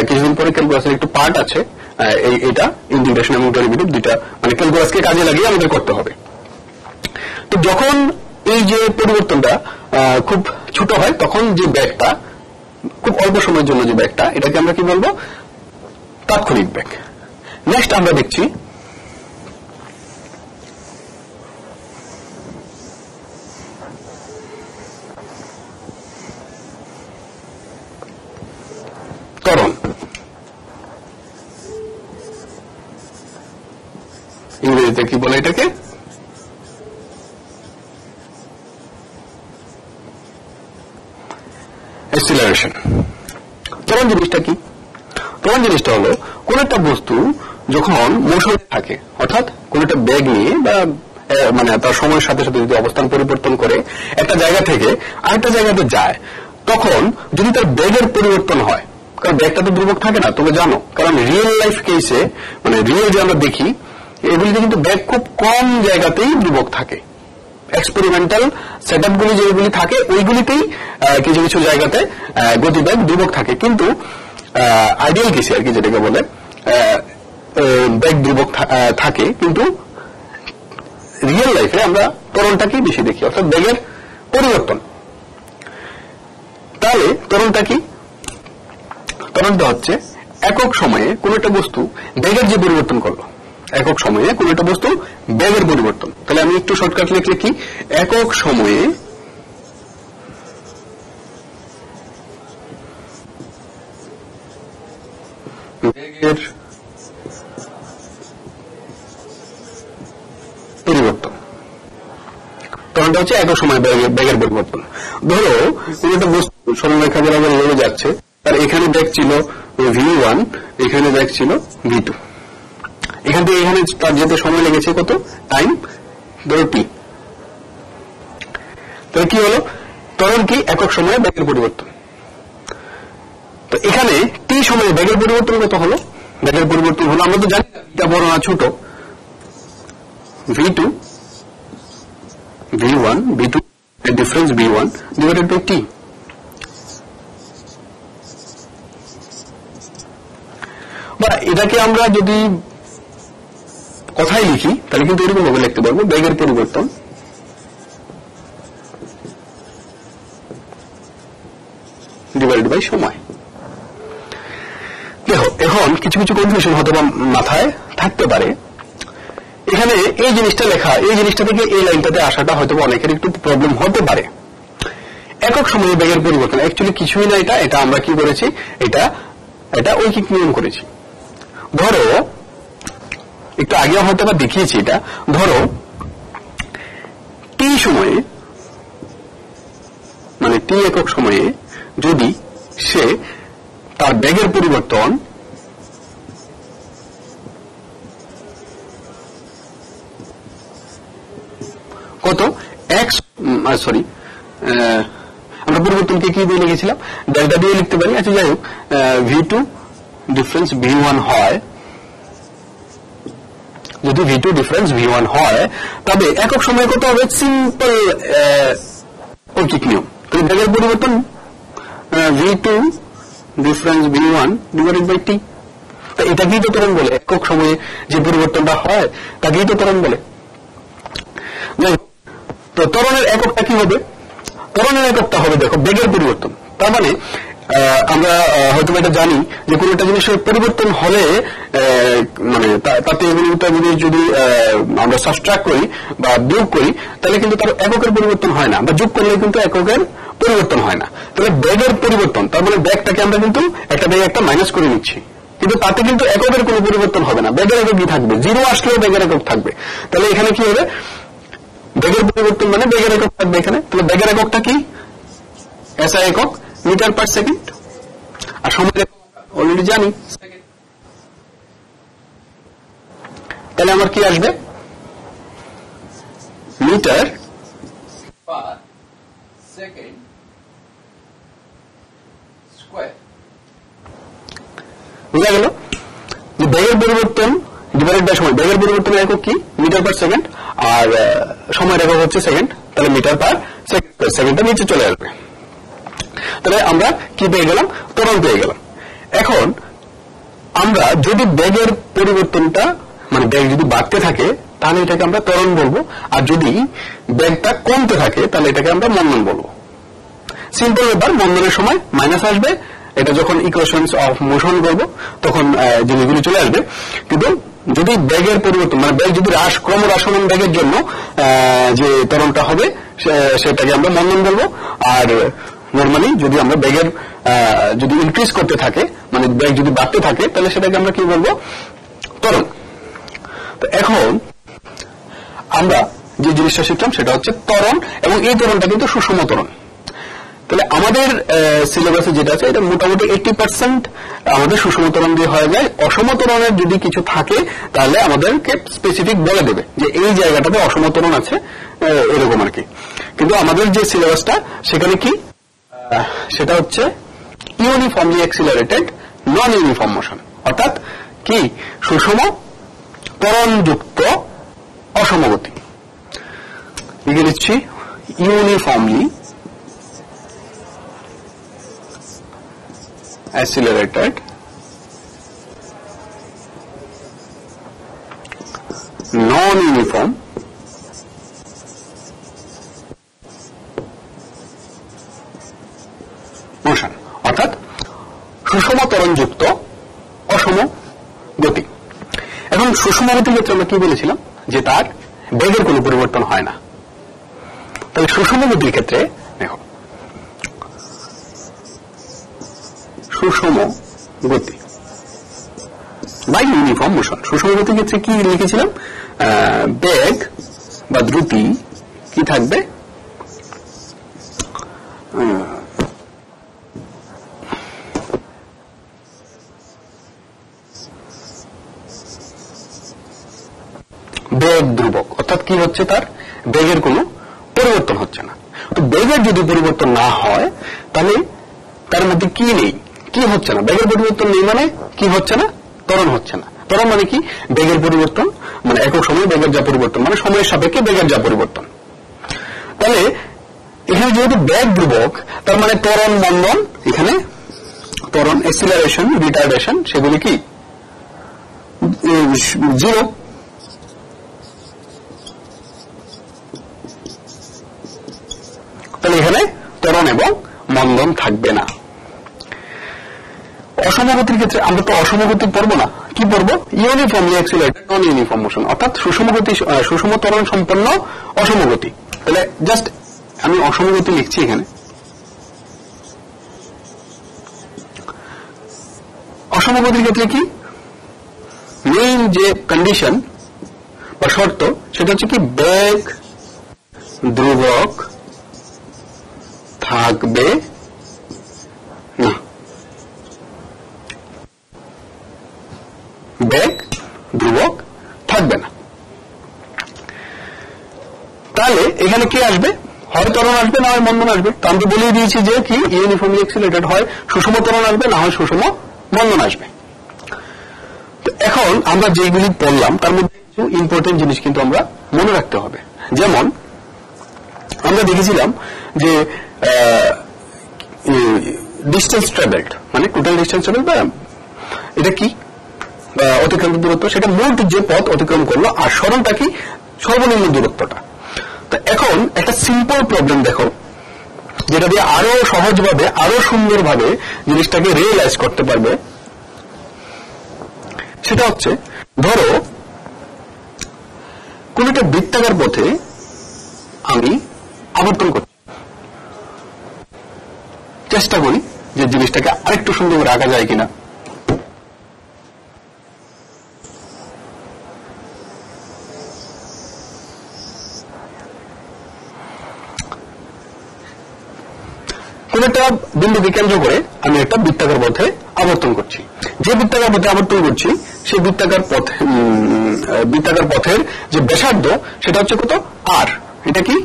কিছুদিন পরে ক্যালকুলাসের একটু পার্ট আছে, এটা ইন্টিগ্রেশন এবং ডেরিভেটিভ দুইটা মানে ক্যালকুলাসকে কাজে লাগিয়ে আমাদের করতে হবে। তো যখন এই যে পরিবর্তনটা খুব ছোট হয় তখন যে ব্যাগটা, খুব অল্প সময়ের জন্য যে ব্যাগটা, এটাকে আমরা কি বলবো, তাৎক্ষণিক ব্যাগ। নেক্সট আমরা দেখছি ত্বরণ। ইংরেজিতে কি বলে এটাকে, অ্যাক্সিলারেশন। ত্বরণ জিনিসটা কি? ত্বরণ জিনিসটা হলো কোন একটা বস্তু যখন মোশনে থাকে, অর্থাৎ কোন একটা ব্যাগ নিয়ে বা মানে তার সময়ের সাথে সাথে যদি অবস্থান পরিবর্তন করে একটা জায়গা থেকে আরেকটা জায়গাতে যায়, তখন যদি তার ব্যাগের পরিবর্তন হয়, কারণ ব্যাগটা তো ধ্রুবক থাকে না, তুমি জানো, কারণ রিয়েল লাইফ কেসে মানে রিয়েল যে আমরা দেখি এগুলিতে কিন্তু ব্যাগ খুব কম জায়গাতেই ধ্রুবক থাকে। এক্সপেরিমেন্টাল সেটআপ গুলি যেগুলি থাকে ওইগুলিতেই কিছু কিছু জায়গাতে গতিবেগ ধ্রুবক থাকে, কিন্তু আইডিয়াল কেসে আর কি যেটাকে বলে ব্যাগ ধ্রুবক থাকে, কিন্তু রিয়েল লাইফে আমরা ত্বরণটাকেই বেশি দেখি, অর্থাৎ ব্যাগের পরিবর্তন। তাহলে ত্বরণটা কি? ত্বরণটা হচ্ছে একক সময়ে কোন একটা বস্তু ব্যাগের যে পরিবর্তন করলো, একক সময়ে কোন একটা বস্তু ব্যাগের পরিবর্তন। তাহলে আমি একটু শর্টকাট লিখলে কি, একক সময়ে ব্যাগের পরিবর্তন। ত্বরণটা হচ্ছে একক সময়ে ব্যাগের পরিবর্তন। ধরো কোন একটা বস্তু সরলরেখা বরাবর লড়ে যাচ্ছে, আর এখানে ব্যাগ ছিল V1, এখানে ব্যাগ ছিল V2, এখান থেকে এখানে তার যেতে সময় লেগেছে কত টাইম, ধরো T। তাহলে কি হলো, ত্বরণ কি, একক সময়ে ব্যাগের পরিবর্তন। তো এখানে T সময়ে ব্যাগের পরিবর্তন কত হলো, ব্যাগের পরিবর্তন হলো, আমরা তো জানি এটা বড় না ছোট, V2 V1 V2 এর difference V1 divided by T। বা এটাকে আমরা যদি কথাই লিখি তাহলে কিন্তু এরকম ভাবে লিখতে পারবো, ব্যাগের পরিবর্তন ডিভাইডেড বাই সময়। দেখো এখন কিছু কিছু কনফিউশন হয়তো মাথায় থাকতে পারে। এখানে এই জিনিসটা লেখা, এই জিনিসটা থেকে এই লাইনটাতে আসাটা হয়তো অনেকের একটু প্রবলেম হতে পারে। একক সময়ে ব্যাগের পরিবর্তন অ্যাকচুয়ালি কিছুই না, এটা আমরা কি করেছি, এটা ঐকিক নিয়ম করেছি। ধরো একটু আগেও হয়তো বা দেখিয়েছি এটা, ধরো টি সময়ে মানে টি একক সময়ে যদি সে তার ব্যাগের পরিবর্তন কত এক্স, সরি আমরা পরিবর্তনকে কি দিয়ে লিখেছিলাম, ডেল্টা দিয়ে লিখতে পারি। আচ্ছা যাই হোক, V2 ডিফারেন্স V1 হয়, যদি V2 ডিফারেন্স V1 হয় তবে একক সময় কত হবে, সিম্পল ঐকিক নিয়ম। তাহলে ব্যাগের পরিবর্তন V2 difference V1 divided by T। তো এটাকেই তো ত্বরণ বলে, একক সময়ে যে পরিবর্তনটা হয় তাকেই তো ত্বরণ বলে। তো ত্বরণের এককটা কি হবে, ত্বরণের এককটা হবে দেখো ব্যাগের পরিবর্তন। তার মানে আমরা হয়তো এটা জানি যে কোন একটা জিনিসের পরিবর্তন হলে মানে তাতে এগুলোটা যদি আমরা সাবট্রাক্ট করি বা বিয়োগ করি তাহলে কিন্তু তার এককের পরিবর্তন হয় না, বা যোগ করলে কিন্তু এককের পরিবর্তন হয় না। তাহলে ব্যাগের পরিবর্তন, তার মানে ব্যাগটাকে আমরা কিন্তু একটা ব্যাগ একটা মাইনাস করে নিচ্ছি, কিন্তু তাতে কিন্তু এককের কোনো পরিবর্তন হবে না, ব্যাগের এককই থাকবে, 0 আসলেও ব্যাগের একক থাকবে। তাহলে এখানে কি হবে, ব্যাগের পরিবর্তন মানে ব্যাগের একক থাকবে এখানে। তাহলে ব্যাগের এককটা কি, এসআই একক মিটার পার সেকেন্ড, আর সময় অলরেডি জানি। তাহলে আমার কি আসবে, মিটার পার সেকেন্ড স্কয়ার। বুঝা গেল যে ব্যাগের পরিবর্তন ডিভাইডেড বাই সময়, ব্যাগের পরিবর্তনের একক কি, মিটার পার সেকেন্ড, আর সময়ের একক হচ্ছে সেকেন্ড। তাহলে মিটার পার সেকেন্ড, সেকেন্ডটা নিচে চলে আসবে। তাহলে আমরা কি পেয়ে গেলাম, ত্বরণ পেয়ে গেলাম। এখন আমরা যদি ব্যাগের পরিবর্তনটা মানে ব্যাগ যদি বাড়তে থাকে তাহলে এটাকে আমরা ত্বরণ বলবো, আর যদি ব্যাগটা কমতে থাকে তাহলে এটাকে আমরা মন্দন বলবো। সিম্পল ব্যাপার, মন্দনের সময় মাইনাস আসবে, এটা যখন ইকুয়েশনস অফ মোশন করবো তখন জিনিসগুলি চলে আসবে। কিন্তু যদি ব্যাগের পরিবর্তন মানে ব্যাগ যদি ক্রমহ্রাসমান ব্যাগের জন্য যে ত্বরণটা হবে সেটাকে আমরা মন্দন বলবো, আর নর্মালি যদি আমরা ব্যাগের যদি ইনক্রিজ করতে থাকে মানে ব্যাগ যদি বাড়তে থাকে তাহলে সেটাকে আমরা কি বলবো, ত্বরণ। তো এখন আমরা যে জিনিসটা শিখলাম সেটা হচ্ছে ত্বরণ, এবং এই ত্বরণটা কিন্তু সুষম ত্বরণ। তাহলে আমাদের সিলেবাসে যেটা আছে এটা মোটামুটি 80% আমাদের সুষম ত্বরণ দিয়ে হয়ে যায়। অসম ত্বরণের যদি কিছু থাকে তাহলে আমাদেরকে স্পেসিফিক বলে দেবে যে এই জায়গাটাতে অসম ত্বরণ আছে, এরকম আর কি। কিন্তু আমাদের যে সিলেবাসটা সেখানে কি, সেটা হচ্ছে ইউনিফর্মলি অ্যাক্সিলারেটেড নন ইউনিফর্ম মোশন, অর্থাৎ কি সুষম ত্বরণযুক্ত অসমগতি। লিখে দিচ্ছি ইউনিফর্মলি accelerated non-uniform motion, অর্থাৎ সুষম ত্বরণযুক্ত অসম গতি। এখন সুষম গতির ক্ষেত্রে আমরা কি বলেছিলাম যে তার বেগের কোনো পরিবর্তন হয় না। তাহলে সুষম গতির ক্ষেত্রে দেখো, সুষম গতি বা ইউনিফর্ম মোশন, সুষম গতির ক্ষেত্রে কি লিখেছিলাম, বেগ বা দ্রুতি কি থাকবে, বেগ ধ্রুবক, অর্থাৎ কি হচ্ছে তার বেগের কোনো পরিবর্তন হচ্ছে না। তো বেগের যদি পরিবর্তন না হয় তাহলে তার মধ্যে কি নেই, কি হচ্ছে না, বেগের পরিবর্তন নেই মানে কি হচ্ছে না, ত্বরণ হচ্ছে না। ত্বরণ মানে কি, বেগের পরিবর্তন মানে একক সময় বেগের যা পরিবর্তন মানে সময়ের সাপেক্ষে বেগের যা পরিবর্তন। তাহলে এখানে যেহেতু বেগ ধ্রুবক তার মানে ত্বরণ মন্দন, এখানে ত্বরণ অ্যাক্সিলারেশন রিটার্ডেশন সেগুলি কি 0। তাহলে এখানে ত্বরণ এবং মন্দন থাকবে না। অসমগতির ক্ষেত্রে আমরা তো অসমগতি পড়বো না, কি পড়বো, ইউনিফর্মলি অ্যাক্সিলারেটেড নন ইউনিফর্ম মোশন, অর্থাৎ সুষম ত্বরণ সম্পন্ন অসমগতি। তাহলে জাস্ট আমি অসমগতি লিখছি এখানে। অসমগতির ক্ষেত্রে কি মেইন যে কন্ডিশন বা শর্ত সেটা হচ্ছে কি, বেগ ধ্রুবক থাকবে না, বেগ ধ্রুবক থাকবে না। তাহলে এখানে কি আসবে, হয় ত্বরণ আসবে না হয় মন্দন আসবে। তো আমি বলেই দিয়েছি যে কি ইউনিফর্মলি অ্যাক্সিলারেটেড হয় সুষম ত্বরণ আসবে না হয় সুষম মন্দন আসবে। তো এখন আমরা যেগুলি পড়লাম তার মধ্যে কিছু ইম্পর্টেন্ট জিনিস কিন্তু আমরা মনে রাখতে হবে। যেমন আমরা দেখেছিলাম যে ডিস্টেন্স ট্রাভেলড মানে টোটাল ডিস্টেন্স ট্রাভেলড বা এটা কি অতিক্রান্ত দূরত্ব, সেটা মোট যে পথ অতিক্রম করলো, আর সরলটা কি সর্বনিম্ন দূরত্বটা। তো এখন একটা সিম্পল প্রবলেম দেখো, যেটা দিয়ে আরো সহজভাবে আরো সুন্দরভাবে জিনিসটাকে রিয়েলাইজ করতে পারবে, সেটা হচ্ছে ধরো কোন একটা বৃত্তাকার পথে আমি আবর্তন করছি, চেষ্টা করি যে জিনিসটাকে আরেকটু সুন্দর করে আঁকা যায় কিনা। কোন একটা বিন্দুকে কেন্দ্র করে আমি একটা বৃত্তাকার পথে আবর্তন করছি। যে বৃত্তাকার পথে আবর্তন করছি সেই বৃত্তাকার পথের যে ব্যাসার্ধ সেটা হচ্ছে কত, আর। এটা কি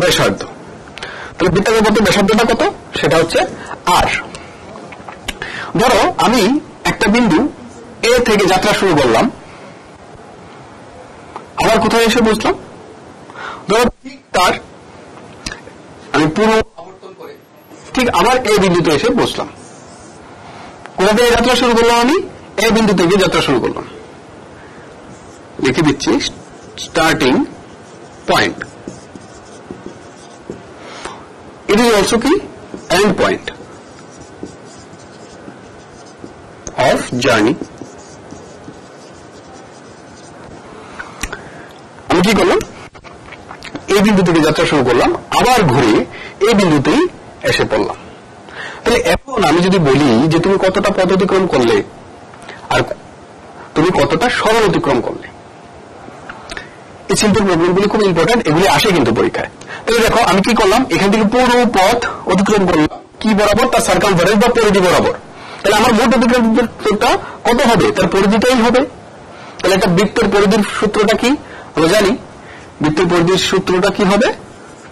ব্যাসার্ধ। তাহলে বৃত্তাকার পথের ব্যাসার্ধটা কত, সেটা হচ্ছে আর। ধরো আমি একটা বিন্দু এ থেকে যাত্রা শুরু করলাম, আবার কোথায় এসে বসলাম, ধরো ঠিক তার আমি পুরো আবর্তন করে ঠিক আবার এই বিন্দুতে এসে বসলাম। কোথা থেকে যাত্রা শুরু করলাম, আমি এই বিন্দু থেকে যাত্রা শুরু করলাম। লিখে দিচ্ছি starting point. It is also কি এন্ড পয়েন্ট অফ জার্নি। আমি কি করলাম, এই বিন্দু থেকে যাত্রা শুরু করলাম, আবার ঘুরে এই বিন্দুতেই এসে পড়লাম। তাহলে এখন আমি যদি বলি যে তুমি কতটা পথ অতিক্রম করলে আর তুমি কতটা সরল অতিক্রম করলে, এই সিম্পল প্রবলেমগুলি খুব ইম্পর্টেন্ট, এগুলি আসে কিন্তু পরীক্ষায়। তাহলে দেখো আমি কি করলাম, এখান থেকে পুরো পথ অতিক্রম করলাম কি বরাবর, তার সার্কামফারেন্স বা পরিধি বরাবর। তাহলে আমার মোট অতিক্রমটা কত হবে, তার পরিধিটাই হবে। তাহলে একটা বৃত্তের পরিধির সূত্রটা কি আমরা জানি, বৃত্তের পরিধির সূত্রটা কি হবে,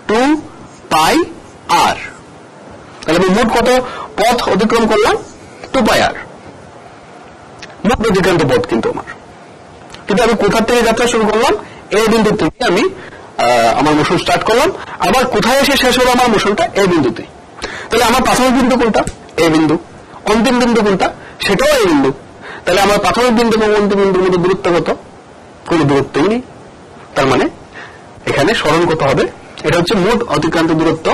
2πr। তাহলে আমি মোট কত পথ অতিক্রম করলাম, 2πr মোট অতিক্রান্ত পথ কিন্তু আমার। কিন্তু আমি কোথা থেকে যাত্রা শুরু করলাম, এই বিন্দু থেকে আমি আমার মোশন স্টার্ট করলাম, আবার কোথায় এসে শেষ হলো আমার মোশনটা, এই বিন্দুতে। তাহলে আমার প্রাথমিক বিন্দু কোনটা, এই বিন্দু। অন্তিম বিন্দু কোনটা, সেটাও এই বিন্দু। তাহলে আমার প্রাথমিক বিন্দু এবং অন্তিম বিন্দুর মধ্যে দূরত্ব কত, কোনো দূরত্বই নেই। তার মানে এখানে সরণ কত হবে, এটা হচ্ছে মোট অতিক্রান্ত দূরত্ব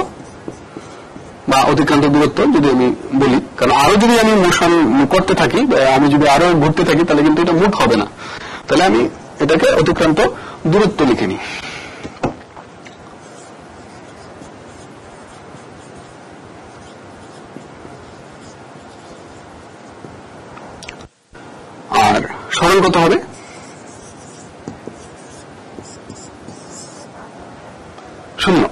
বা অতিক্রান্ত দূরত্ব যদি আমি বলি। কারণ আরো যদি আমি মোশন করতে থাকি, আমি যদি আরো ঘুরতে থাকি, তাহলে কিন্তু এটা মোট হবে না। তাহলে আমি এটাকে অতিক্রান্ত দূরত্ব লিখে নিই। আর সরণ কত হবে, শূন্য।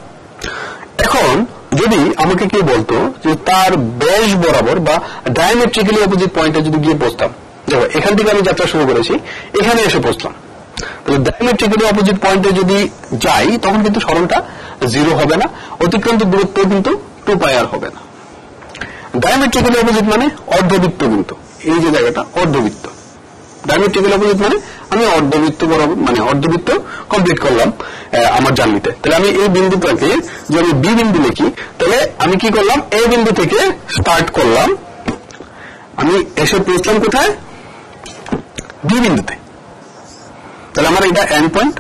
এখন যদি আমাকে কেউ বলতো যে তার ব্যাস বরাবর বা ডায়ামেট্রিক্যালি অপোজিট পয়েন্টে যদি গিয়ে পৌঁছতাম, দেখো এখান থেকে আমি যাত্রা শুরু করেছি, এখানে এসে পৌঁছলাম, তাহলে ডায়ামেট্রিক্যালি অপোজিট পয়েন্টে যদি যাই তখন কিন্তু সরণটা 0 হবে না, অতিক্রান্ত দূরত্ব কিন্তু 2πr হবে না। ডায়ামেট্রিক্যালি অপোজিট মানে অর্ধবৃত্ত, কিন্তু এই যে জায়গাটা অর্ধবৃত্ত। ডায়ামেট্রিক্যালি অপোজিট মানে আমি অর্ধবৃত্ত বরাবর মানে অর্ধবৃত্ত কমপ্লিট করলাম আমার জার্নিতে। তাহলে আমি এই বিন্দুটাকে যদি আমি বি বিন্দু লিখি, তাহলে আমি কি করলাম, এই বিন্দু থেকে স্টার্ট করলাম, আমি এসে পৌঁছলাম কোথায়, বি বিন্দুতে। তাহলে আমার এটা এন্ড পয়েন্ট।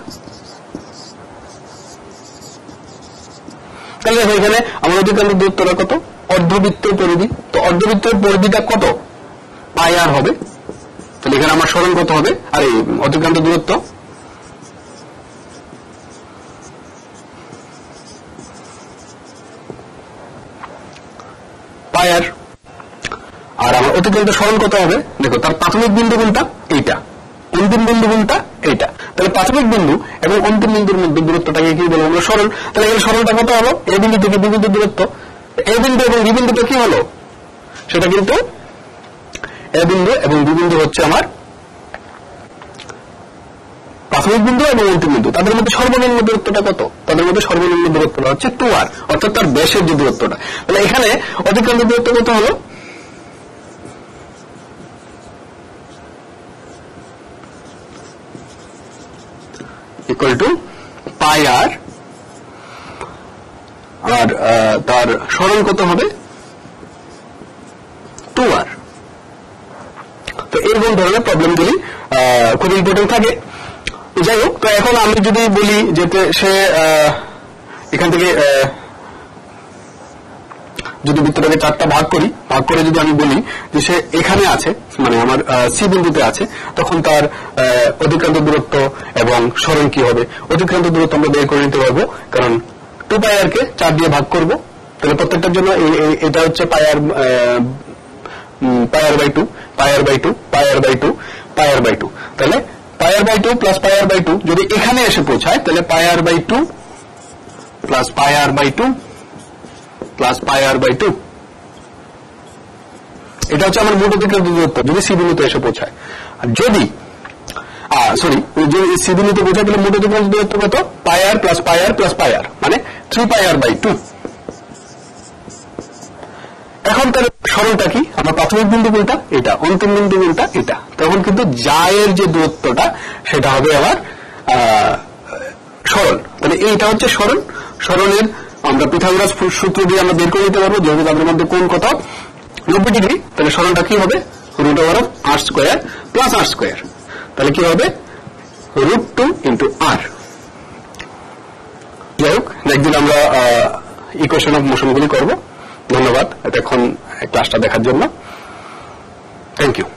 তাহলে এখানে আমার অতিক্রান্ত দূরত্বটা কত, অর্ধবৃত্তের পরিধি। তো অর্ধবৃত্তের পরিধিটা কত, πr হবে। তাহলে এখানে আমার সরণ কত হবে, আর এই অতিক্রান্ত দূরত্ব πr। আর আমার অতিক্রান্ত সরণ কত হবে, দেখো তার প্রাথমিক বিন্দু কোনটা, এইটা, অন্তিম বিন্দু কোনটা, এইটা। তাহলে প্রাথমিক বিন্দু এবং অন্তিম বিন্দুর মধ্যে দূরত্বটাকে কি বলবো আমরা, সরণ। তাহলে এখানে সরণটা কত হলো, এই বিন্দু থেকে বি বিন্দুর দূরত্ব। এই বিন্দু এবং বি বিন্দুটা কি হলো, সেটা কিন্তু এ বিন্দু এবং বি বিন্দু হচ্ছে আমার প্রাথমিক বিন্দু এবং অন্তিম বিন্দু। তাদের মধ্যে সর্বনিম্ন দূরত্বটা কত, তাদের মধ্যে সর্বনিম্ন দূরত্বটা হচ্ছে 2r, অর্থাৎ তার ব্যাসের যে দূরত্বটা। তাহলে এখানে অতিক্রান্ত দূরত্ব কত হলো, ইকুয়াল টু πr, আর তার সরণ কত হবে, 2r। তো এরকম ধরনের প্রবলেমগুলি খুব ইম্পর্টেন্ট থাকে। যাই হোক, তো এখন আমি যদি বলি যে সে এখান থেকে যদি বৃত্তটাকে 4টা ভাগ করে যদি আমি বলি যে সে এখানে আছে, মানে আমার সি বিন্দুতে আছে, তখন তার অতিক্রান্ত দূরত্ব এবং সরণ কি হবে? অতিক্রান্ত দূরত্ব আমরা বের করে নিতে পারবো, কারণ 2πr কে 4 দিয়ে ভাগ করব, তাহলে প্রত্যেকটার জন্য এটা হচ্ছে πr বাই 2, তাহলে πr by 2 plus πr by 2 যদি এখানে এসে পৌঁছায়, তাহলে πr by 2 plus πr by 2 plus πr by 2, এটা হচ্ছে আমার মোট অতিক্রান্ত দূরত্ব যদি সি বিন্দুতে এসে পৌঁছায়। আর যদি সি বিন্দুতে পৌঁছায়, তাহলে মোট অতিক্রান্ত দূরত্ব কত? πr plus πr plus πr, মানে 3πr বাই 2। এখন তাহলে সরলটা কি? আমার প্রাথমিক বিন্দু কোনটা? এটা। অন্তিম বিন্দু কোনটা? এটা। তখন কিন্তু জায়ের যে দূরত্বটা সেটা হবে আমার সরল। তাহলে এইটা হচ্ছে সরল। সরলের আমরা পিথাগোরাস সূত্র দিয়ে আমরা বের করে নিতে পারবো, যেহেতু তাদের মধ্যে কোণ কত? 90 ডিগ্রি। তাহলে সরলটা কি হবে? √r² plus r²। তাহলে কি হবে? √2 ইন্টু r। যাই হোক, একদিন আমরা ইকুয়েশন অফ মোশনগুলি করবো। ধন্যবাদ এতক্ষণ ক্লাসটা দেখার জন্য। Thank you.